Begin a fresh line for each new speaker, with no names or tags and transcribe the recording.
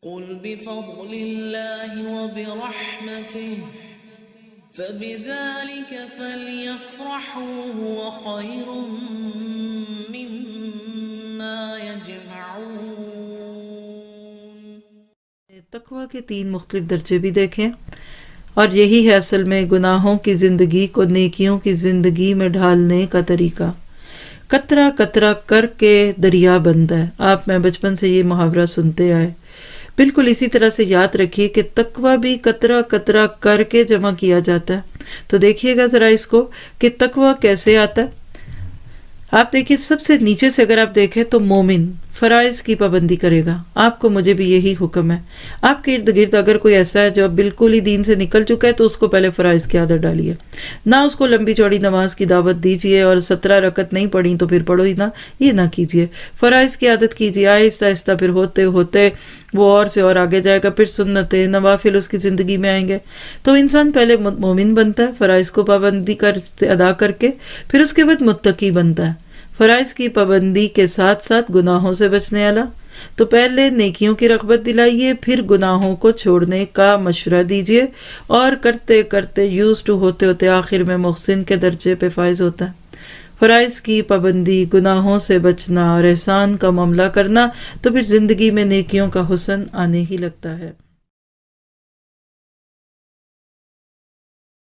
قل بفضل اللہ وبرحمتہ فبذلك فليفرحوا هو خير مما يجمعون۔
تقویٰ کے 3 مختلف درجے بھی دیکھیں، اور یہی ہے اصل میں گناہوں کی زندگی کو نیکیوں کی زندگی میں ڈھالنے کا طریقہ۔ قطرہ قطرہ کر کے دریا بنتا ہے، آپ میں بچپن سے یہ محاورہ سنتے آئے، بالکل اسی طرح سے یاد رکھیے کہ تقویٰ بھی قطرہ قطرہ کر کے جمع کیا جاتا ہے۔ تو دیکھیے گا ذرا اس کو کہ تقویٰ کیسے آتا ہے۔ آپ دیکھیے سب سے نیچے سے اگر آپ دیکھیں تو مومن فرائض کی پابندی کرے گا، آپ کو مجھے بھی یہی حکم ہے۔ آپ کے ارد گرد اگر کوئی ایسا ہے جو اب بالکل ہی دین سے نکل چکا ہے تو اس کو پہلے فرائض کی عادت ڈالیے، نہ اس کو لمبی چوڑی نماز کی دعوت دیجیے اور 17 رکعت نہیں پڑھی تو پھر پڑھو ہی نہ، یہ نہ کیجیے۔ فرائض کی عادت کیجیے، آہستہ آہستہ پھر ہوتے ہوتے وہ اور سے اور آگے جائے گا، پھر سنتیں نوافل اس کی زندگی میں آئیں گے۔ تو انسان پہلے مومن بنتا ہے فرائض کو پابندی ادا کر کے، پھر اس کے بعد متقی بنتا ہے فرائض کی پابندی کے ساتھ ساتھ گناہوں سے بچنے والا۔ تو پہلے نیکیوں کی رغبت دلائیے، پھر گناہوں کو چھوڑنے کا مشورہ دیجیے، اور کرتے کرتے یوز ٹو ہوتے ہوتے آخر میں محسن کے درجے پہ فائز ہوتا ہے۔ فرائض کی پابندی، گناہوں سے بچنا اور احسان کا معاملہ کرنا، تو پھر زندگی میں نیکیوں کا حسن آنے ہی لگتا ہے۔